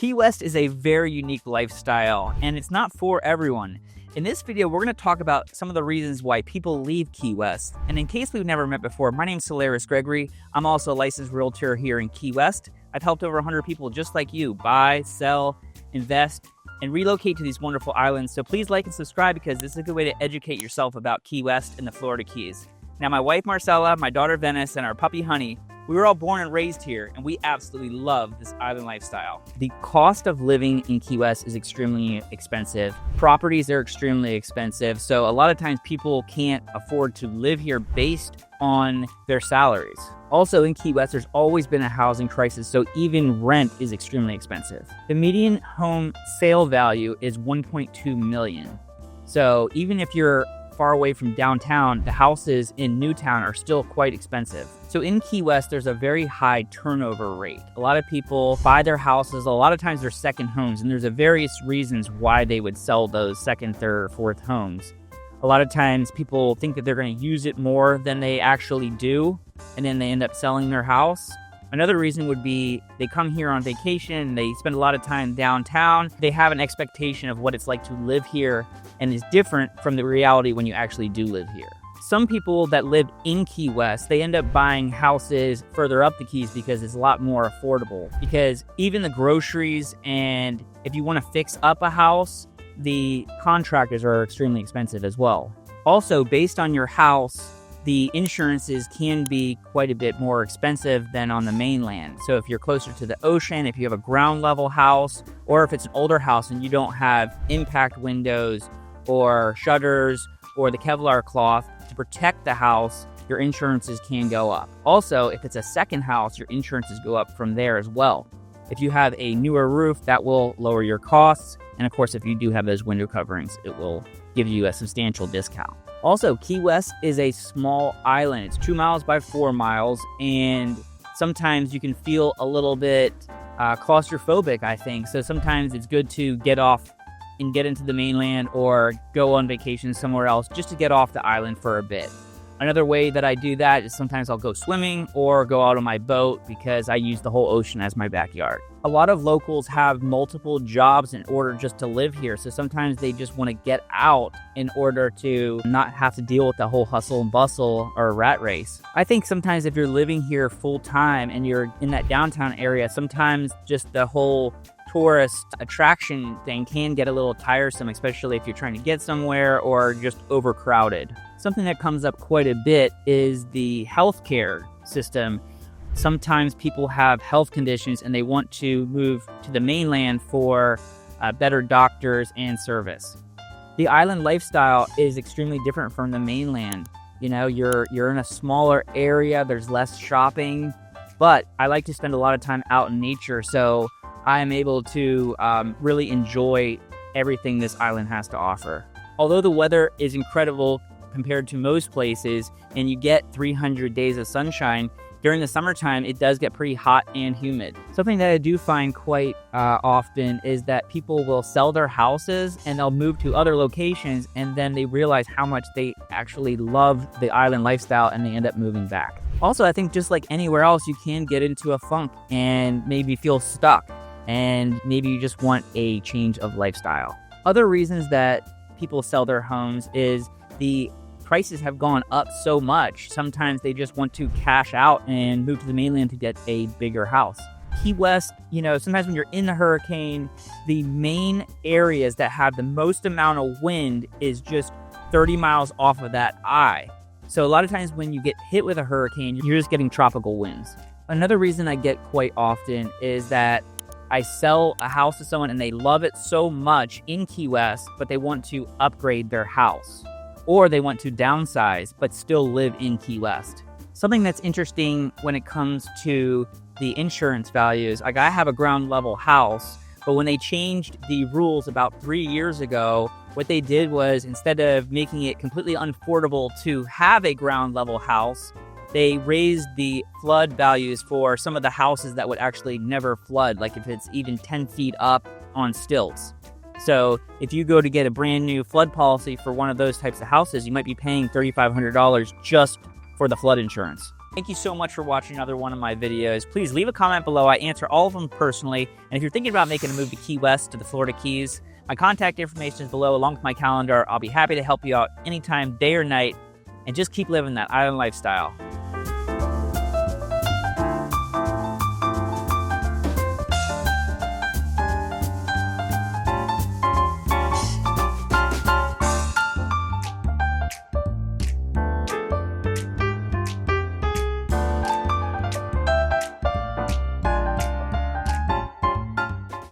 Key West is a very unique lifestyle, and it's not for everyone. In this video, we're going to talk about some of the reasons why people leave Key West. And in case we've never met before, my name's Solaris Gregory. I'm also a licensed realtor here in Key West. I've helped over 100 people just like you buy, sell, invest, and relocate to these wonderful islands. So please like and subscribe because this is a good way to educate yourself about Key West and the Florida Keys. Now, my wife Marcella, my daughter Venice, and our puppy Honey, we were all born and raised here, and we absolutely love this island lifestyle. The cost of living in Key West is extremely expensive. Properties are extremely expensive, so a lot of times people can't afford to live here based on their salaries. Also, in Key West, there's always been a housing crisis, so even rent is extremely expensive. The median home sale value is $1.2 million. So even if you're far away from downtown, the houses in Newtown are still quite expensive. So in Key West, there's a very high turnover rate. A lot of people buy their houses, a lot of times they're second homes, and there's a various reasons why they would sell those second, third, fourth homes. A lot of times people think that they're going to use it more than they actually do, and then they end up selling their house. Another reason would be they come here on vacation, they spend a lot of time downtown, they have an expectation of what it's like to live here, and is different from the reality when you actually do live here. Some people that lived in Key West, they end up buying houses further up the Keys because it's a lot more affordable. Because even the groceries, and if you want to fix up a house, the contractors are extremely expensive as well. Also, based on your house, the insurances can be quite a bit more expensive than on the mainland. So if you're closer to the ocean, if you have a ground level house, or if it's an older house and you don't have impact windows or shutters or the Kevlar cloth to protect the house, your insurances can go up. Also, if it's a second house, your insurances go up from there as well. If you have a newer roof, that will lower your costs. And of course, if you do have those window coverings, it will give you a substantial discount. Also, Key West is a small island. It's 2 miles by 4 miles, and sometimes you can feel a little bit claustrophobic, I think. So sometimes it's good to get off and get into the mainland or go on vacation somewhere else just to get off the island for a bit. Another way that I do that is sometimes I'll go swimming or go out on my boat because I use the whole ocean as my backyard. A lot of locals have multiple jobs in order just to live here, so sometimes they just want to get out in order to not have to deal with the whole hustle and bustle or rat race. I think sometimes if you're living here full time and you're in that downtown area, sometimes just the whole tourist attraction thing can get a little tiresome, especially if you're trying to get somewhere or just overcrowded. Something that comes up quite a bit is the healthcare system. Sometimes people have health conditions and they want to move to the mainland for better doctors and service. The island lifestyle is extremely different from the mainland. You know, you're in a smaller area, there's less shopping, but I like to spend a lot of time out in nature, so I am able to really enjoy everything this island has to offer. Although the weather is incredible compared to most places, and you get 300 days of sunshine, during the summertime, it does get pretty hot and humid. Something that I do find quite often is that people will sell their houses and they'll move to other locations, and then they realize how much they actually love the island lifestyle and they end up moving back. Also, I think just like anywhere else, you can get into a funk and maybe feel stuck, and maybe you just want a change of lifestyle. Other reasons that people sell their homes is the prices have gone up so much. Sometimes they just want to cash out and move to the mainland to get a bigger house. Key West, you know, sometimes when you're in a hurricane, the main areas that have the most amount of wind is just 30 miles off of that eye. So a lot of times when you get hit with a hurricane, you're just getting tropical winds. Another reason I get quite often is that I sell a house to someone and they love it so much in Key West, but they want to upgrade their house. Or they want to downsize, but still live in Key West. Something that's interesting when it comes to the insurance values, like I have a ground level house, but when they changed the rules about 3 years ago, what they did was instead of making it completely unaffordable to have a ground level house, they raised the flood values for some of the houses that would actually never flood, like if it's even 10 feet up on stilts. So if you go to get a brand new flood policy for one of those types of houses, you might be paying $3,500 just for the flood insurance. Thank you so much for watching another one of my videos. Please leave a comment below. I answer all of them personally. And if you're thinking about making a move to Key West, to the Florida Keys, my contact information is below along with my calendar. I'll be happy to help you out anytime, day or night, and just keep living that island lifestyle.